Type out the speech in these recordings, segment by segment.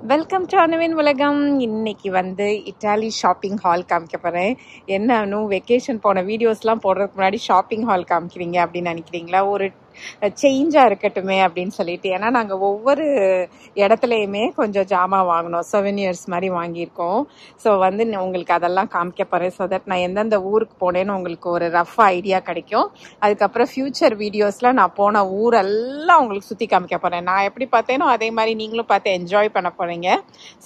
Welcome to அணுவின் உலகம். இன்னைக்கு வந்து இட்டாலி ஷாப்பிங் ஹால் காமிக்க போகிறேன். என்ன வெக்கேஷன் போன வீடியோஸ்லாம் போடுறதுக்கு முன்னாடி ஷாப்பிங் ஹால் காமிக்கிறீங்க அப்படின்னு நினைக்கிறீங்களா? ஒரு சேஞ்சாக இருக்கட்டுமே அப்படின்னு சொல்லிட்டு, ஏன்னா நாங்கள் ஒவ்வொரு இடத்துலையுமே கொஞ்சம் ஜாமான் வாங்கினோம், செவனியர்ஸ் மாதிரி வாங்கியிருக்கோம். ஸோ வந்து உங்களுக்கு அதெல்லாம் காமிக்க போகிறேன். ஸோ தட் நான் எந்தெந்த ஊருக்கு போனேன்னு உங்களுக்கு ஒரு ரஃப் ஐடியா கிடைக்கும். அதுக்கப்புறம் ஃப்யூச்சர் வீடியோஸில் நான் போன ஊரெல்லாம் உங்களுக்கு சுற்றி காமிக்க போகிறேன். நான் எப்படி பார்த்தேனோ அதே மாதிரி நீங்களும் பார்த்து என்ஜாய் பண்ண போகிறீங்க.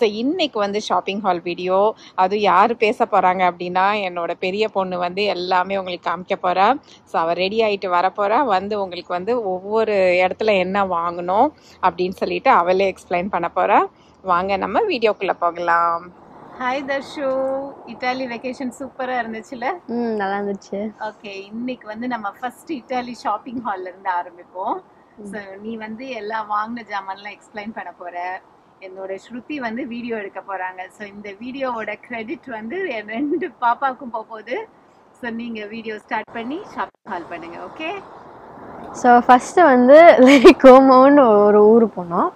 ஸோ இன்னைக்கு வந்து ஷாப்பிங் ஹால் வீடியோ. அது யார் பேச போகிறாங்க அப்படின்னா, என்னோட பெரிய பொண்ணு வந்து எல்லாமே உங்களுக்கு காமிக்க போகிறா. ஸோ அவள் ரெடி ஆகிட்டு வரப்போகிறா. வந்து உங்களுக்கு வந்து ஒவ்வொரு இடத்துல என்ன வாங்கணும் அப்படின்னு சொல்லிட்டு அவளே எக்ஸ்பிளைன் பண்ண போகிறா. வாங்க நம்ம வீடியோக்குள்ளே போகலாம். ஹாய் தர்ஷு, இட்டாலி வெக்கேஷன் சூப்பராக இருந்துச்சுல? நல்லா இருந்துச்சு. ஓகே, இன்னைக்கு வந்து நம்ம ஃபர்ஸ்ட் இட்டாலி ஷாப்பிங் ஹால்ல இருந்து ஆரம்பிப்போம். ஸோ நீ வந்து எல்லாம் வாங்கின ஜாமான்லாம் எக்ஸ்பிளைன் பண்ண போற. என்னோட ஸ்ருதி வந்து வீடியோ எடுக்க போறாங்க. ஸோ இந்த வீடியோவோட கிரெடிட் வந்து என் 2 பாப்பாவுக்கும் போகுது. ஸோ நீங்க வீடியோ ஸ்டார்ட் பண்ணி ஷாப்பிங் ஹால் பண்ணுங்க. ஓகே. ஸோ ஃபஸ்ட்டு வந்து லேக் கோமோன்னு ஒரு ஊர் போனோம்.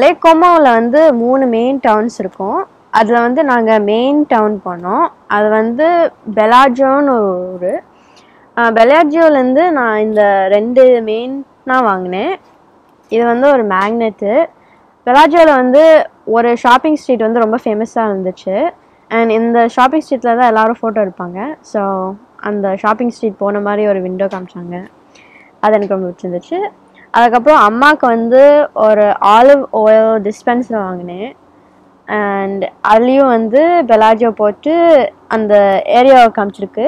லேக் கோமோவில் வந்து 3 மெயின் டவுன்ஸ் இருக்கும். அதில் வந்து நாங்கள் மெயின் டவுன் போனோம். அது வந்து பெலாஜோன்னு ஒரு ஊர். பெலாஜியோலேருந்து நான் இந்த 2 மெயினாக வாங்கினேன். இது வந்து ஒரு மேக்னெட்டு. பெலாஜியோவில் வந்து ஒரு ஷாப்பிங் ஸ்ட்ரீட் வந்து ரொம்ப ஃபேமஸாக இருந்துச்சு. அண்ட் இந்த ஷாப்பிங் ஸ்ட்ரீட்டில் தான் எல்லோரும் ஃபோட்டோ எடுப்பாங்க. ஸோ அந்த ஷாப்பிங் ஸ்ட்ரீட் போன மாதிரி ஒரு விண்டோ காமிச்சாங்க. அது எனக்கு ரொம்ப பிடிச்சிருந்துச்சு. அதுக்கப்புறம் அம்மாவுக்கு வந்து ஒரு ஆலிவ் ஆயில் டிஸ்பென்சர் வாங்கினேன். அண்ட் அதுலேயும் வந்து பெலாஜியோ போட்டு அந்த ஏரியாவை காமிச்சிருக்கு.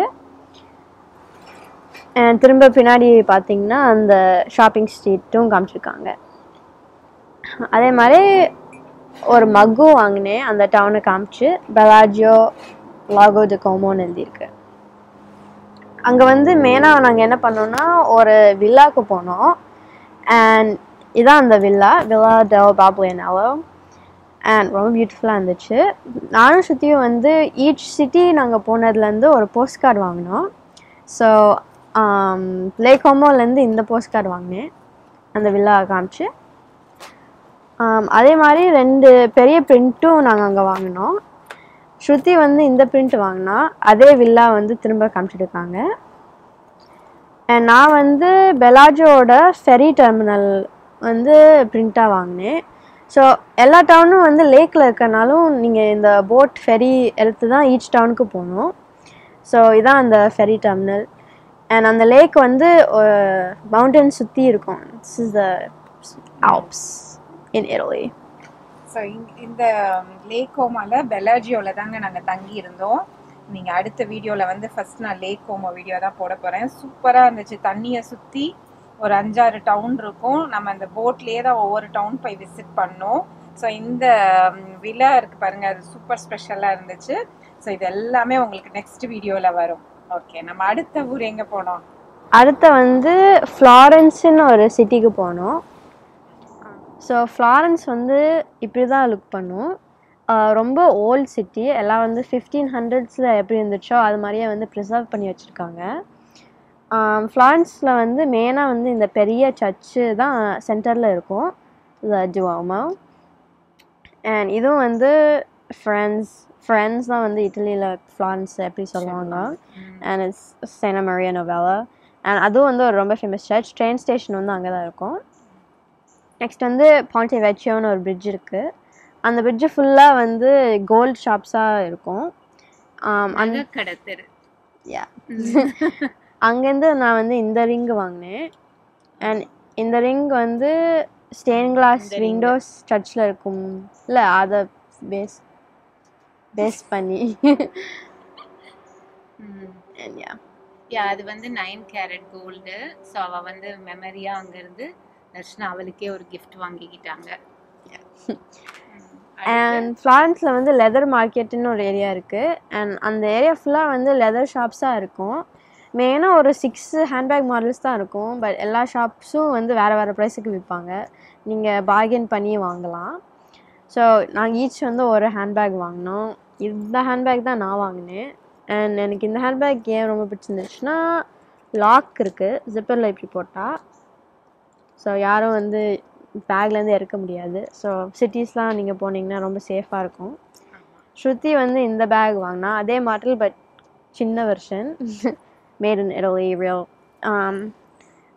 அண்ட் திரும்ப பின்னாடி பார்த்தீங்கன்னா அந்த ஷாப்பிங் ஸ்ட்ரீட்டும் காமிச்சிருக்காங்க. அதே மாதிரி ஒரு மக்கும் வாங்கினேன். அந்த டவுனை காமிச்சு பெலாஜியோ லாகோ டி கோமோன்னு எழுதியிருக்கு. அங்கே வந்து மெயினாக நாங்கள் என்ன பண்ணோன்னா ஒரு வில்லாவுக்கு போனோம். அண்ட் இதான் அந்த வில்லா டெல் பாபுயனாலோ. அண்ட் ரொம்ப பியூட்டிஃபுல்லாக இருந்துச்சு. நானும் சுற்றியும் வந்து ஈச் சிட்டி நாங்கள் போனதுலேருந்து ஒரு போஸ்ட் கார்டு வாங்கினோம். ஸோ லேக் கோமோலேருந்து இந்த போஸ்ட் கார்டு வாங்கினேன் அந்த வில்லா காமிச்சு. அதே மாதிரி 2 பெரிய பிரிண்ட்டும் நாங்கள் அங்கே வாங்கினோம். ஸ்ருதி வந்து இந்த பிரிண்ட் வாங்கினா அதே வில்லா வந்து திரும்ப காமிச்சிருக்காங்க. அண்ட் நான் வந்து பெலாஜோட ஃபெரி டெர்மினல் வந்து பிரிண்ட்டாக வாங்கினேன். ஸோ எல்லா டவுனும் வந்து லேக்கில் இருக்கனாலும் நீங்கள் இந்த போட் ஃபெரி எடுத்து தான் ஈச் டவுனுக்கு போகணும். ஸோ இதான் அந்த ஃபெரி டெர்மினல். அண்ட் அந்த லேக் வந்து மவுண்டன் சுற்றி இருக்கும். This is the Alps in Italy. So இந்த லேக் கோமால பெலாஜியோவில் தாங்க நாங்கள் தங்கி இருந்தோம். நீங்கள் அடுத்த வீடியோவில் வந்து ஃபஸ்ட் நான் லேக் கோமோ வீடியோ தான் போட போகிறேன். சூப்பராக இருந்துச்சு. தண்ணியை சுற்றி ஒரு 5-6 டவுன் இருக்கும். நம்ம அந்த போட்லேயே தான் ஒவ்வொரு டவுன் போய் விசிட் பண்ணோம். ஸோ இந்த வில்லா இருக்குது பாருங்கள், அது சூப்பர் ஸ்பெஷலாக இருந்துச்சு. ஸோ இது எல்லாமே உங்களுக்கு நெக்ஸ்ட் வீடியோவில் வரும். ஓகே, நம்ம அடுத்த ஊர் எங்கே போனோம்? அடுத்த வந்து ஃப்ளாரன்ஸ்ன்னு ஒரு சிட்டிக்கு போனோம். ஸோ ஃப்ளாரன்ஸ் வந்து இப்படி தான் லுக் பண்ணும். ரொம்ப ஓல்ட் சிட்டி. எல்லாம் வந்து 1500s எப்படி இருந்துச்சோ அது மாதிரியே வந்து ப்ரிசர்வ் பண்ணி வச்சுருக்காங்க. ஃப்ளாரன்ஸில் வந்து மெயினாக வந்து இந்த பெரிய சர்ச்சு தான் சென்டரில் இருக்கும், த டுவோமோ. அண்ட் இதுவும் வந்து ஃப்ரெண்ட்ஸ் தான் வந்து இட்டலியில் ஃப்ளாரன்ஸ் எப்படி சொல்லுவாங்க. And it's saint Maria Novella. And அதுவும் வந்து ஒரு ரொம்ப ஃபேமஸ் சர்ச். ட்ரெயின் ஸ்டேஷன் வந்து அங்கே தான் இருக்கும். நெக்ஸ்ட் வந்து பாண்டே வெச்சியோன்னு ஒரு பிரிட்ஜ் இருக்குது. அந்த பிரிட்ஜு ஃபுல்லாக வந்து கோல்ட் ஷாப்ஸாக இருக்கும். அந்த கடத்தரு அங்கேருந்து நான் வந்து இந்த ரிங் வாங்கினேன். அண்ட் இந்த ரிங் வந்து ஸ்டெயின் கிளாஸ் விண்டோஸ் சர்ச்சில் இருக்கும் இல்லை, அதை பேஸ் பண்ணி அது வந்து 9 கேரட் கோல்டு. ஸோ அவள் வந்து மெமரியாக அங்கேருந்து தர்ஷனா அவளுக்கே ஒரு கிஃப்ட் வாங்கிக்கிட்டாங்க. அண்ட் ஃப்ளாரன்ஸில் வந்து லெதர் மார்க்கெட்டுன்னு ஒரு ஏரியா இருக்குது. அண்ட் அந்த ஏரியா ஃபுல்லாக வந்து லெதர் ஷாப்ஸாக இருக்கும். மெயினாக ஒரு 6 ஹேண்ட்பேக் மாடல்ஸ் தான் இருக்கும். பட் எல்லா ஷாப்ஸும் வந்து வேறு ப்ரைஸுக்கு விற்பாங்க. நீங்கள் பார்கெயின் பண்ணி வாங்கலாம். ஸோ நாங்கள் ஈச் வந்து ஒரு ஹேண்ட்பேக் வாங்கினோம். இந்த ஹேண்ட்பேக் தான் நான் வாங்கினேன். அண்ட் எனக்கு இந்த ஹேண்ட்பேக் ஏன் ரொம்ப பிடிச்சிருந்துச்சுன்னா, லாக் இருக்குது, ஜிப்பரில் இப்படி போட்டால். ஸோ யாரும் வந்து பேக்லேருந்து எடுக்க முடியாது. ஸோ சிட்டிஸ்லாம் நீங்கள் போனீங்கன்னா ரொம்ப சேஃபாக இருக்கும். ஸ்ருதி வந்து இந்த பேக் வாங்கினா அதே மாடல் பட் சின்ன version made in Italy real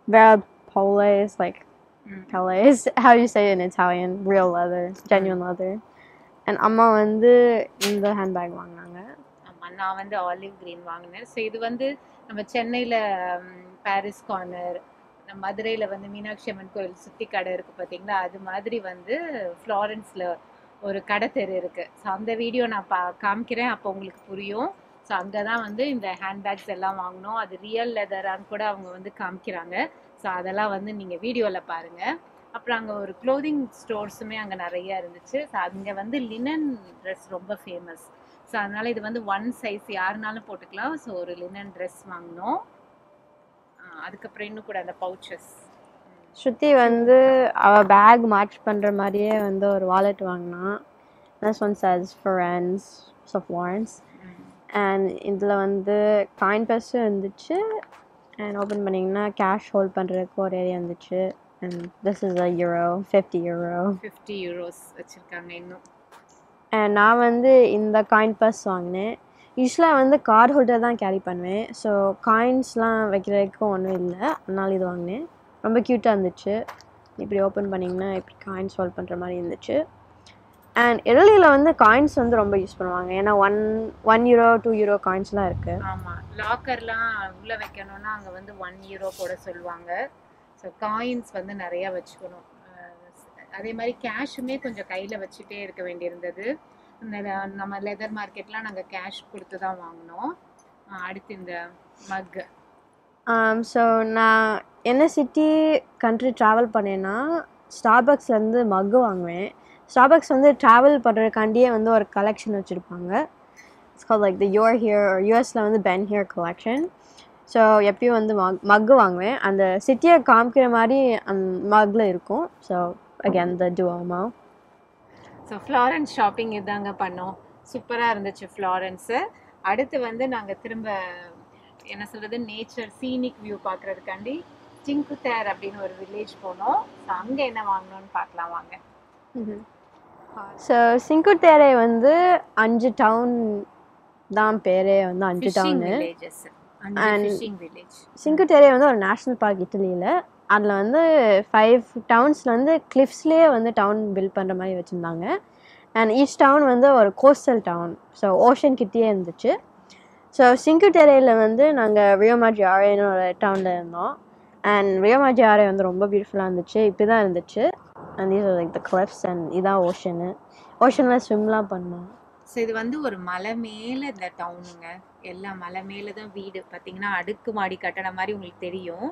where Polo is like Polo is how you say it in Italian, real leather, genuine leather. And அம்மா வந்து இந்த ஹேண்ட்பேக் வாங்கினாங்க. ஆமாம், நான் வந்து ஆலிவ் கிரீன் வாங்கினேன். ஸோ இது வந்து நம்ம சென்னையில் பாரிஸ் கார்னர், மதுரையில் வந்து மீனாட்சி அம்மன் கோயில் சுற்றி கடை இருக்குது பார்த்தீங்களா, அது மாதிரி வந்து ஃப்ளாரன்ஸில் ஒரு கடை தெரு இருக்குது. ஸோ அந்த வீடியோ நான் காமிக்கிறேன், அப்போ உங்களுக்கு புரியும். ஸோ அங்கே தான் வந்து இந்த ஹேண்ட்பேக்ஸ் எல்லாம் வாங்கினோம். அது ரியல் லெதரான்னு கூட அவங்க வந்து காமிக்கிறாங்க. ஸோ அதெல்லாம் வந்து நீங்கள் வீடியோவில் பாருங்கள். அப்புறம் அங்கே ஒரு க்ளோதிங் ஸ்டோர்ஸுமே அங்கே நிறையா இருந்துச்சு. ஸோ அங்கே வந்து லினன் ட்ரெஸ் ரொம்ப ஃபேமஸ். ஸோ அதனால் இது வந்து ஒன் சைஸ் யாருனாலும் போட்டுக்கலாம். ஸோ ஒரு லினன் ட்ரெஸ் வாங்கினோம். அதுக்கப்புறம் இன்னும் கூட அந்த பவுச்சஸ். ஸ்ருதி வந்து அவள் பேக் மேட்ச் பண்ணுற மாதிரியே வந்து ஒரு வாலெட் வாங்கினா. This one says Friends of Florence. And இதில் வந்து காயின் பர்ஸும் இருந்துச்சு. அண்ட் ஓப்பன் பண்ணிங்கன்னா கேஷ் ஹோல்ட் பண்ணுறதுக்கு ஒரு ஏரியா இருந்துச்சு. அண்ட் திஸ் இஸ் €1, €50 வச்சுருக்காங்க இன்னும். அண்ட் நான் வந்து இந்த காயின் பர்ஸ் வாங்கினேன். யூஸ்வலாக வந்து கார்டு ஹோல்டர் தான் கேரி பண்ணுவேன். ஸோ காயின்ஸ்லாம் வைக்கிறதுக்கு ஒன்றும் இல்லை, அதனால இது வாங்கினேன். ரொம்ப க்யூட்டாக இருந்துச்சு. இப்படி ஓப்பன் பண்ணிங்கன்னா இப்படி காயின்ஸ் ஹோல்ட் பண்ணுற மாதிரி இருந்துச்சு. அண்ட் இட்டலியில் வந்து காயின்ஸ் வந்து ரொம்ப யூஸ் பண்ணுவாங்க. ஏன்னா €1 €2 காயின்ஸ்லாம் இருக்குது. ஆமாம், லாக்கர்லாம் உள்ளே வைக்கணும்னா அங்கே வந்து €1 போட சொல்லுவாங்க. ஸோ காயின்ஸ் வந்து நிறையா வச்சுக்கணும். அதே மாதிரி கேஷுமே கொஞ்சம் கையில் வச்சுட்டே இருக்க வேண்டியிருந்தது. நம்ம லெதர் மார்க்கெட்லாம் நாங்கள் கேஷ் கொடுத்து தான் வாங்கினோம். அடுத்து இந்த மக்கு. ஸோ நான் என்ன சிட்டி கண்ட்ரி ட்ராவல் பண்ணேன்னா ஸ்டார்பக்ஸ்லேருந்து மக்கு வாங்குவேன். ஸ்டார்பக்ஸ் வந்து ட்ராவல் பண்ணுறதுக்காண்டியே வந்து ஒரு கலெக்ஷன் வச்சுருப்பாங்க. It's call like the your here, யூஎஸில் வந்து பென் ஹியர் கலெக்ஷன். ஸோ எப்பயும் வந்து மக்கு வாங்குவேன். அந்த சிட்டியை காமிக்கிற மாதிரி அந்த மக்கில் இருக்கும். So again the Duomo. So Florence shopping இதாங்க பண்ணோம். சூப்பராக இருந்துச்சு ஃப்ளாரன்ஸு. அடுத்து வந்து நாங்கள் திரும்ப என்ன சொல்கிறது, நேச்சர் சீனிக் வியூ பார்க்குறதுக்காண்டி சிங்கு தேர் அப்படின்னு ஒரு வில்லேஜ் போனோம். ஸோ அங்கே என்ன வாங்கினோன்னு பார்க்கலாம் வாங்க. ஸோ சிங்கு தேரை வந்து 5 டவுன் தான் பேரே வந்து 5 டவுனு. சிங்கு தேரை வந்து ஒரு நேஷ்னல் பார்க் இட்டலியில். அதில் வந்து 5 டவுன்ஸில் வந்து கிளிஃப்ஸ்லேயே வந்து டவுன் பில்ட் பண்ணுற மாதிரி வச்சுருந்தாங்க. அண்ட் ஈச் டவுன் வந்து ஒரு கோஸ்டல் டவுன், ஸோ ஓஷன் கிட்டேயே இருந்துச்சு. ஸோ சிங்கு டெரையில் வந்து நாங்கள் ரியோ மாஜியாரேன்னு ஒரு டவுனில் இருந்தோம். அண்ட் ரியோ மாஜியாரே வந்து ரொம்ப பியூட்டிஃபுல்லாக இருந்துச்சு. இப்படி தான் இருந்துச்சு. And these are like the cliffs and இதான் ஓஷனு. ஓஷனில் ஸ்விம்லாம் பண்ணோம். ஸோ இது வந்து ஒரு மலை மேலே இந்த டவுனுங்க. எல்லாம் மலை மேலே தான் வீடு. பார்த்தீங்கன்னா அடுக்கு மாடி கட்டணம் மாதிரி உங்களுக்கு தெரியும்.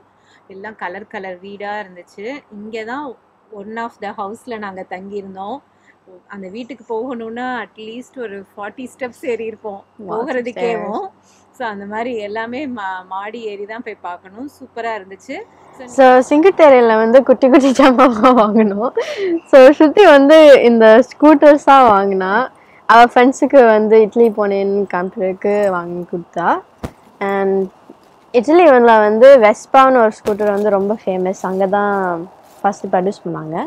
எல்லாம் கலர் கலர் வீடாக இருந்துச்சு. இங்கே தான் ஒன் ஆஃப் த ஹவுஸில் நாங்கள் தங்கியிருந்தோம். அந்த வீட்டுக்கு போகணுன்னா அட்லீஸ்ட் ஒரு 40 ஸ்டெப்ஸ் ஏறி இருப்போம் போகிறதுக்கேவும். ஸோ அந்த மாதிரி எல்லாமே மாடி ஏறி தான் போய் பார்க்கணும். சூப்பராக இருந்துச்சு. ஸோ சிங்கு தேரையில் வந்து குட்டி குட்டி ஜாமான் வாங்கினோம். ஸோ ஸ்ருதி வந்து இந்த ஸ்கூட்டர்ஸாக வாங்கினா. அவள் ஃப்ரெண்ட்ஸுக்கு வந்து இட்லி போனேன்னு காமிக்கிறதுக்கு வாங்கி கொடுத்தா. அண்ட் இட்லி வந்து வெஸ்பான்னு ஒரு ஸ்கூட்டர் வந்து ரொம்ப ஃபேமஸ். அங்கே தான் ஃபஸ்ட்டு ப்ரொடியூஸ் பண்ணாங்க.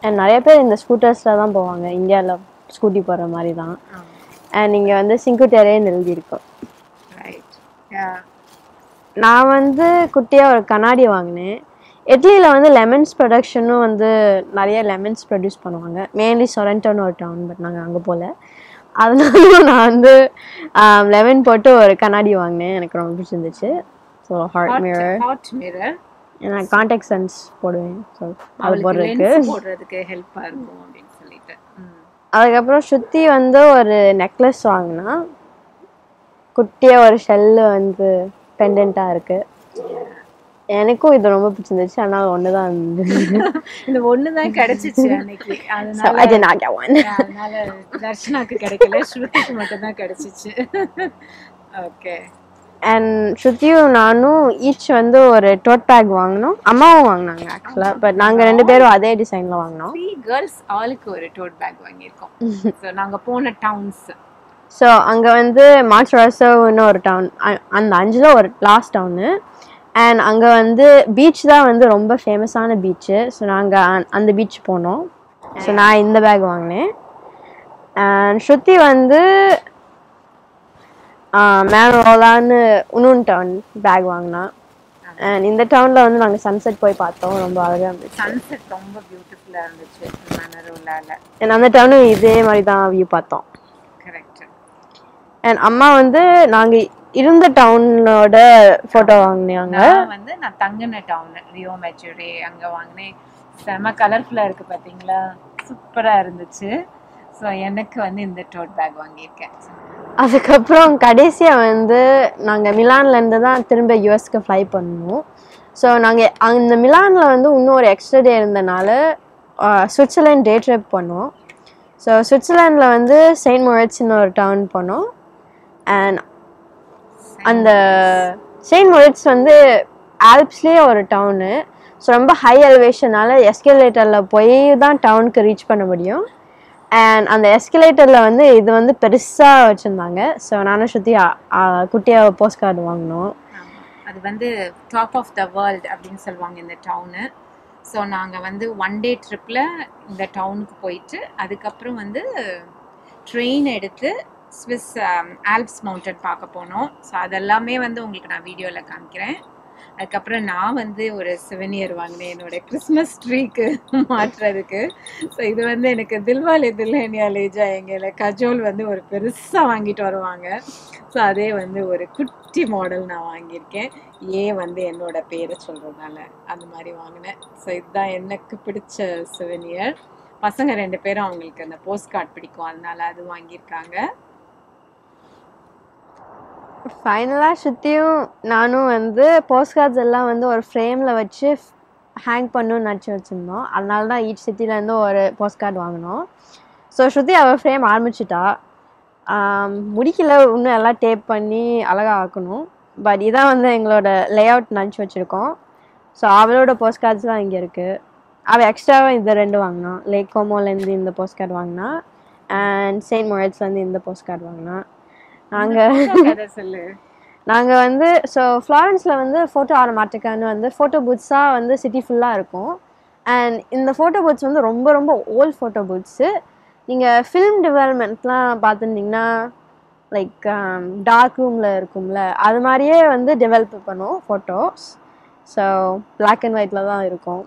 அண்ட் நிறைய பேர் இந்த ஸ்கூட்டர்ஸில் தான் போவாங்க. இந்தியாவில் ஸ்கூட்டி போகிற மாதிரி தான். அண்ட் இங்கே வந்து சிங்கு தேரேன்னு எழுதியிருக்கோம். நான் வந்து குட்டியாக ஒரு கண்ணாடி வாங்கினேன். இட்லியில் வந்து லெமன்ஸ் ப்ரொடக்ஷனும் வந்து நிறைய லெமன்ஸ் ப்ரொடியூஸ் பண்ணுவாங்க. மெயின்லி சொரண்டோன்னு ஒரு டவுன், பட் நாங்கள் அங்கே போகல. அதனால நான் வந்து லெமன் போட்டு ஒரு கண்ணாடி வாங்கினேன். எனக்கு ரொம்ப பிடிச்சிருந்துச்சு. So hot mirror. நான் கான்டாக்ட் சென்ஸ் போடுவேன். ஸோ அது போடுறதுக்கு ஹெல்ப்பாக இருக்கும் அப்படின்னு சொல்லிட்டு. அதுக்கப்புறம் ஸ்ருதி வந்து ஒரு நெக்லஸ் வாங்கினா. குட்டியாக ஒரு ஷெல்லு வந்து பெண்டண்ட்டாக இருக்குது. எனக்கும் இது ரொம்ப பிடிச்சிருந்துச்சு. ஆனால் ஒன்று தான் இந்த ஒன்று தான் கிடைச்சிச்சு அன்னைக்கு. அதனால தர்ஷனாக்கு கிடைக்கல, ஸ்ருதிக்கு மட்டும்தான் கிடைச்சிச்சு. ஓகே. அண்ட் ஸ்ருதியும் நானும் ஈச் வந்து ஒரு டோட் பேக் வாங்கினோம். அம்மாவும் வாங்கினாங்க ஆக்சுவலாக. பட் நாங்கள் 2 பேரும் அதே டிசைனில் வாங்கினோம். 3 கேர்ள்ஸ் ஆளுக்கு ஒரு டோட் பேக் வாங்கியிருக்கோம். ஸோ நாங்கள் போன டவுன்ஸ். ஸோ அங்கே வந்து மாட்ராசோன்னு ஒரு டவுன், அந்த 5ல் ஒரு லாஸ்ட் டவுனு. அண்ட் அங்கே வந்து பீச் தான் வந்து ரொம்ப ஃபேமஸான பீச்சு. ஸோ நாங்கள் அந்த பீச் போனோம். ஸோ நான் இந்த பேக் வாங்கினேன். அண்ட் ஸ்ருதி வந்து மேனோலான்னு உனூன் டவுன் பேக் வாங்கினா. அண்ட் இந்த டவுனில் வந்து நாங்கள் சன்செட் போய் பார்த்தோம். ரொம்ப அழகாக இருந்துச்சு. சன்செட் ரொம்ப பியூட்டிஃபுல்லாக இருந்துச்சு மேனரோலாவில். அண்ட் அந்த டவுனும் இதே மாதிரி தான் வியூ பார்த்தோம். கரெக்ட். அண்ட் அம்மா வந்து நாங்கள் இருந்த டவுனோட ஃபோட்டோ வாங்கினாங்க. வந்து நான் தங்கின டவுன் ரியோ மெச்சூரி அங்கே வாங்கினேன். செம கலர்ஃபுல்லாக இருக்குது பார்த்தீங்களா, சூப்பராக இருந்துச்சு. ஸோ எனக்கு வந்து இந்த டோட் பேக் வாங்கியிருக்கேன். அதுக்கப்புறம் கடைசியாக வந்து நாங்கள் மிலான்லேருந்து தான் திரும்ப யூஎஸ்க்கு ஃப்ளை பண்ணோம். ஸோ நாங்கள் அந்த மிலானில் வந்து இன்னும் ஒரு எக்ஸ்ட்ரா டே இருந்தனால சுவிட்சர்லாண்ட் டே ட்ரிப் பண்ணோம். ஸோ சுவிட்சர்லாண்டில் வந்து செயின்ட் மொரிட்ஸ்னு ஒரு டவுன் போனோம். அண்ட் அந்த செயின்ட் மொரிட்ஸ் வந்து ஆல்ப்ஸ்லேயே ஒரு டவுனு. ஸோ ரொம்ப ஹை எலிவேஷனால் எஸ்கலேட்டரில் போய் தான் டவுனுக்கு ரீச் பண்ண முடியும். அண்ட் அந்த எஸ்கலேட்டரில் வந்து இது வந்து பெருசாக வச்சுருந்தாங்க. ஸோ நானும் சுற்றி குட்டியாக போஸ்ட் கார்டு வாங்கினோம். அது வந்து டாப் ஆஃப் த வேர்ல்டு அப்படின்னு சொல்லுவாங்க இந்த டவுனு. ஸோ நாங்கள் வந்து 1 டே ட்ரிப்பில் இந்த டவுனுக்கு போயிட்டு அதுக்கப்புறம் வந்து ட்ரெயின் எடுத்து ஸ்விஸ் ஆல்ப்ஸ் மவுண்டன் பார்க்க போனோம். ஸோ அதெல்லாமே வந்து உங்களுக்கு நான் வீடியோவில் காமிக்கிறேன். அதுக்கப்புறம் நான் வந்து ஒரு சிவனியர் வாங்கினேன் என்னோட கிறிஸ்மஸ் ட்ரீக்கு மாட்டுறதுக்கு. ஸோ இது வந்து எனக்கு தில்வாலே துல்ஹனியா லே ஜாயேங்கேல கஜோல் வந்து ஒரு பெருசாக வாங்கிட்டு வருவாங்க. ஸோ அதே வந்து ஒரு குட்டி மாடல் நான் வாங்கியிருக்கேன். ஏன் வந்து என்னோட பேரை சொல்கிறதுனால அந்த மாதிரி வாங்கினேன். ஸோ இதுதான் எனக்கு பிடிச்ச சிவனியர். பசங்க 2 பேரும் அவங்களுக்கு அந்த போஸ்ட் கார்டு பிடிக்கும், அதனால அது வாங்கியிருக்காங்க. ஃபைனலாக சுற்றியும் நானும் வந்து போஸ்ட் கார்ட்ஸ் எல்லாம் வந்து ஒரு ஃப்ரேமில் வச்சு ஹேங் பண்ணணும்னு நினச்சி வச்சுருந்தோம். அதனால தான் ஈச் சிட்டிலேருந்து ஒரு போஸ்ட் கார்டு வாங்கினோம். ஸோ ஸ்ருதி அவள் ஃப்ரேம் ஆரம்பிச்சிட்டா. முடிக்கல, இன்னும் எல்லாம் டேப் பண்ணி அழகாக ஆக்கணும். பட் இதான் வந்து எங்களோட லே அவுட் நினச்சி வச்சுருக்கோம். ஸோ அவளோட போஸ்ட் கார்ட்ஸ் தான் இங்கே இருக்குது. அவள் எக்ஸ்ட்ராவாக இந்த 2 வாங்கினா. லேக் கோமோலேருந்து இந்த போஸ்ட் கார்டு வாங்கினா. அண்ட் செயின்ட் மொரிட்ஸ்லேருந்து இந்த போஸ்ட் கார்டு வாங்கினா. நாங்கள் வந்து ஸோ ஃப்ளாரன்ஸில் வந்து ஃபோட்டோ ஆரமாட்டிக்கான்னு வந்து ஃபோட்டோ பூத்ஸாக வந்து சிட்டி ஃபுல்லாக இருக்கும். அண்ட் இந்த ஃபோட்டோ பூத்ஸ் வந்து ரொம்ப ரொம்ப ஓல்ட் ஃபோட்டோ பூத்ஸு. நீங்கள் ஃபிலிம் டெவலப்மெண்ட்லாம் பார்த்துருந்தீங்கன்னா லைக் டார்க் ரூமில் இருக்கும்ல, அது மாதிரியே வந்து டெவலப் பண்ணும் ஃபோட்டோஸ். ஸோ பிளாக் அண்ட் ஒயிட்டில் தான் இருக்கும்.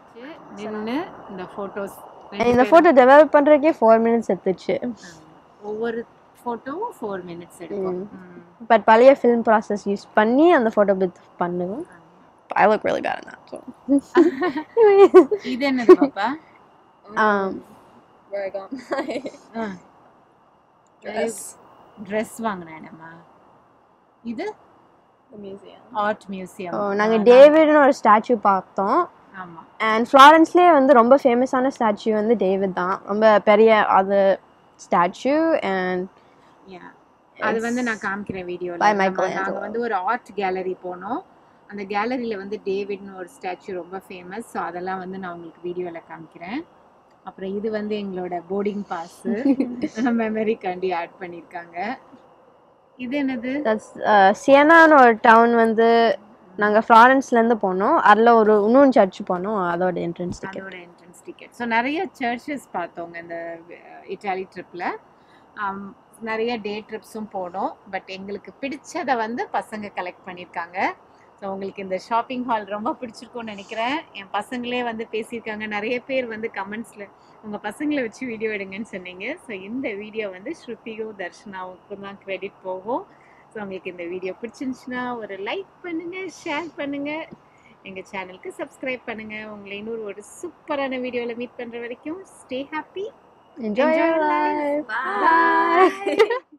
இந்த ஃபோட்டோ டெவலப் பண்ணுறதுக்கே 4 minutes எடுத்துச்சு. ஒவ்வொரு ஃபோட்டோவும் 4 minutes எடுக்கும். பட் பழைய ஃபிலிம் ப்ராசஸ் யூஸ் பண்ணி அந்த ஃபோட்டோ பிட் பண்ணுவோம். I look really bad in that. So. இது என்னது பாப்பா? Where I got my dress வாங்குனேனம்மா. இது மியூசியம், ஆர்ட் மியூசியம். நாங்கள் டேவிட்னு ஒரு ஸ்டாச்சு பார்த்தோம். ஆமாம். அண்ட் ஃப்ளாரன்ஸ்லேயே வந்து ரொம்ப ஃபேமஸான ஸ்டாச்சு வந்து டேவிட் தான். ரொம்ப பெரிய அது ஸ்டாச்சு. அண்ட் அது வந்து நான் காமிக்கிறேன் வீடியோவில். நாங்கள் வந்து ஒரு ஆர்ட் கேலரி போனோம். அந்த கேலரியில் வந்து டேவிட்னு ஒரு ஸ்டாச்சு ரொம்ப ஃபேமஸ். ஸோ அதெல்லாம் வந்து நான் உங்களுக்கு வீடியோவில் காமிக்கிறேன். அப்புறம் இது வந்து எங்களோட போர்டிங் பாஸு மெமரிக்காண்டி ஆட் பண்ணியிருக்காங்க. இது என்னது? சியனான்னு ஒரு டவுன் வந்து நாங்கள் ஃப்ளாரன்ஸ்லேருந்து போனோம். அதில் ஒரு இன்னொன்று சர்ச் போனோம். அதோட என்ட்ரன்ஸ் டிக்கெட். ஸோ நிறைய சர்ச்சஸ் பார்த்தோங்க இந்த இட்டாலி ட்ரிப்பில். நிறைய டே ட்ரிப்ஸும் போனோம். பட் எங்களுக்கு பிடிச்சதை வந்து பசங்க கலெக்ட் பண்ணியிருக்காங்க. ஸோ உங்களுக்கு இந்த ஷாப்பிங் ஹால் ரொம்ப பிடிச்சிருக்கும்னு நினைக்கிறேன். என் பசங்களே வந்து பேசியிருக்காங்க. நிறைய பேர் வந்து கமெண்ட்ஸில் உங்கள் பசங்களை வச்சு வீடியோ எடுங்கன்னு சொன்னீங்க. ஸோ இந்த வீடியோ வந்து ஸ்ருதியும் தர்ஷனாவுக்கும் தான் கிரெடிட் போகும். ஸோ உங்களுக்கு இந்த வீடியோ பிடிச்சிருந்துச்சுன்னா ஒரு லைக் பண்ணுங்கள், ஷேர் பண்ணுங்கள், எங்கள் சேனலுக்கு சப்ஸ்கிரைப் பண்ணுங்கள். உங்களை இன்னொரு ஒரு சூப்பரான வீடியோவில் மீட் பண்ணுற வரைக்கும் stay happy, enjoy your life. Bye.